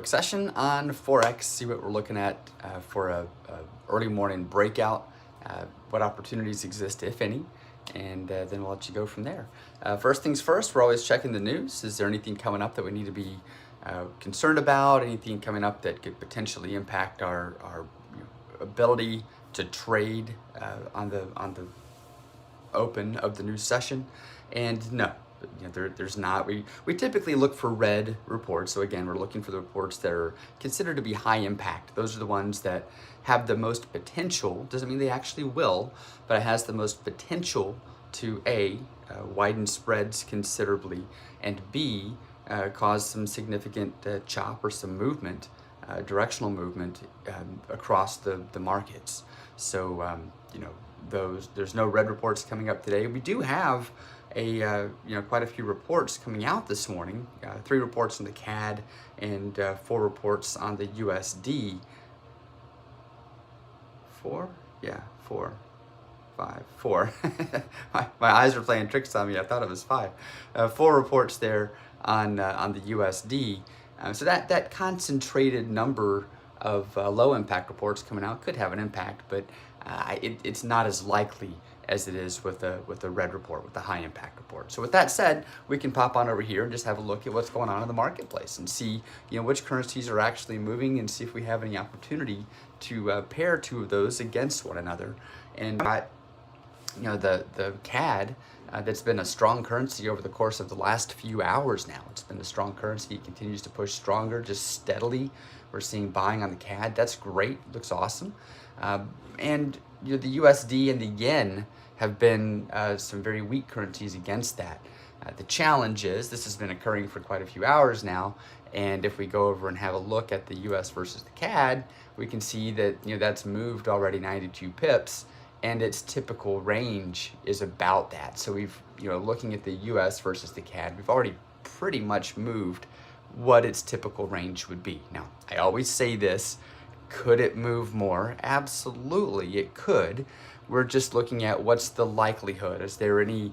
Session on Forex, see what we're looking at for a early morning breakout, what opportunities exist, if any, and then we'll let you go from there. First things first, we're always checking the news. Is there anything coming up that we need to be concerned about? Anything coming up that could potentially impact our ability to trade on the open of the new session? And no, there's not. We typically look for red reports. So again, we're looking for the reports that are considered to be high impact. Those are the ones that have the most potential. Doesn't mean they actually will, but it has the most potential to widen spreads considerably, and B, cause some significant chop or some movement, directional movement across the markets. So there's no red reports coming up today. We do have quite a few reports coming out this morning. 3 reports on the CAD and 4 reports on the USD. 4? Yeah, 4. 5. 4. my eyes are playing tricks on me. I thought it was 5. 4 reports there on the USD. So that concentrated number of low impact reports coming out could have an impact, but it's not as likely as it is with a red report, with the high impact report. So with that said, we can pop on over here and just have a look at what's going on in the marketplace and see which currencies are actually moving, and see if we have any opportunity to pair 2 of those against one another. And the CAD, that's been a strong currency over the course of the last few hours now. It's been a strong currency. It continues to push stronger, just steadily. We're seeing buying on the CAD. That's great. Looks awesome. And the USD and the yen have been some very weak currencies against that. The challenge is this has been occurring for quite a few hours now, and if we go over and have a look at the US versus the CAD, we can see that that's moved already 92 pips, and its typical range is about that. So we've looking at the US versus the CAD, we've already pretty much moved what its typical range would be. Now, I always say this, could it move more? Absolutely, it could. We're just looking at what's the likelihood. Is there any,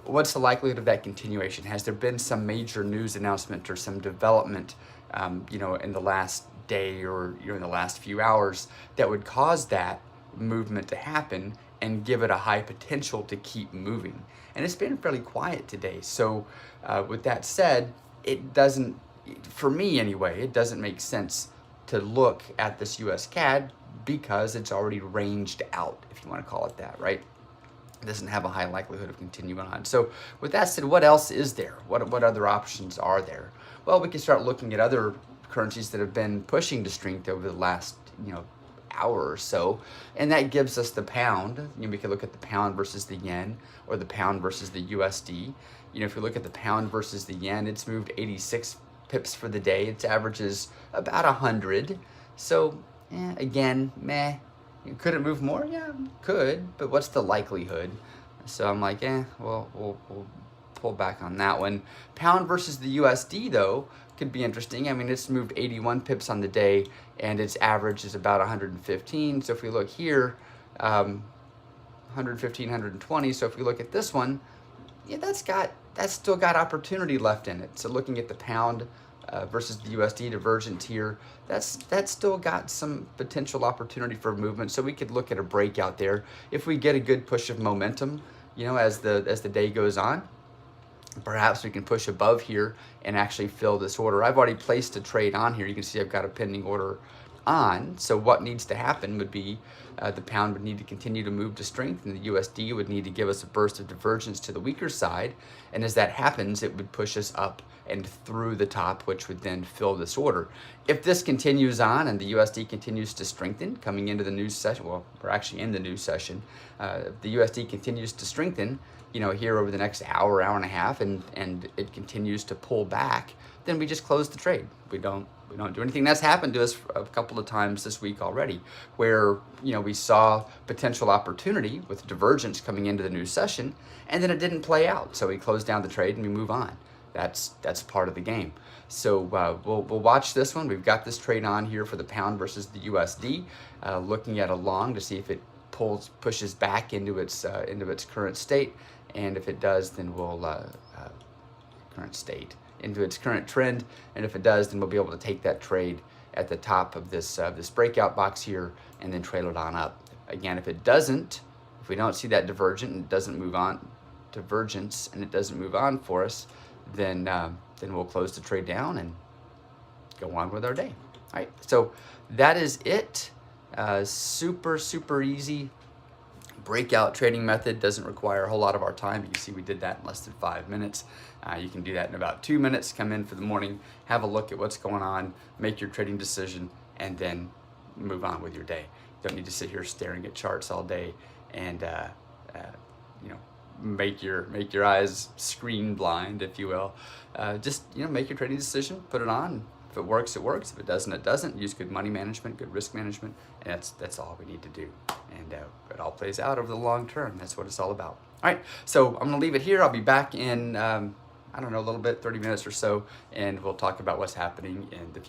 what's the likelihood of that continuation? Has there been some major news announcement or some development, in the last day or in the last few hours that would cause that movement to happen and give it a high potential to keep moving? And it's been fairly quiet today. So with that said, it doesn't, for me anyway, it doesn't make sense to look at this US CAD because it's already ranged out, if you want to call it that, right? It doesn't have a high likelihood of continuing on. So with that said, what else is there? What other options are there? Well, we can start looking at other currencies that have been pushing to strength over the last, hour or so, and that gives us the pound. We can look at the pound versus the yen, or the pound versus the USD. If you look at the pound versus the yen, it's moved 86 pips for the day. Its average is about 100. So again, meh. Could it move more? Yeah, could, but what's the likelihood? So I'm like, we'll pull back on that one. Pound versus the USD though could be interesting. I mean, it's moved 81 pips on the day, and its average is about 115. So if we look here, 115, 120. So if we look at this one, that's still got opportunity left in it. So looking at the pound versus the USD divergence here, that's still got some potential opportunity for movement. So we could look at a breakout there if we get a good push of momentum, as the day goes on. Perhaps we can push above here and actually fill this order. I've already placed a trade on here. You can see I've got a pending order on. So what needs to happen would be the pound would need to continue to move to strength, and the USD would need to give us a burst of divergence to the weaker side. And as that happens, it would push us up and through the top, which would then fill this order. If this continues on and the USD continues to strengthen coming into the new session, well, we're actually in the new session, if the USD continues to strengthen, here over the next hour and a half, and it continues to pull back, then we just close the trade. We don't do anything. That's happened to us a couple of times this week already, where we saw potential opportunity with divergence coming into the new session, and then it didn't play out. So we close down the trade and we move on. That's part of the game. So we'll watch this one. We've got this trade on here for the pound versus the USD, looking at a long to see if it pushes back into its current state, and if it does, then we'll current state. into its current trend, and if it does, then we'll be able to take that trade at the top of this this breakout box here and then trail it on up. Again, if it doesn't, if we don't see that divergence and it doesn't move on for us, then we'll close the trade down and go on with our day. All right, so that is it. Super easy breakout trading method. Doesn't require a whole lot of our time. You can see we did that in less than 5 minutes. You can do that in about 2 minutes. Come in for the morning, have a look at what's going on, make your trading decision, and then move on with your day. You don't need to sit here staring at charts all day and make your eyes screen blind, if you will. Just make your trading decision, put it on. If it works, it works. If it doesn't, it doesn't. Use good money management, good risk management, and that's all we need to do. And it all plays out over the long term. That's what it's all about. All right, so I'm gonna leave it here. I'll be back in I don't know, a little bit, 30 minutes or so, and we'll talk about what's happening in the future.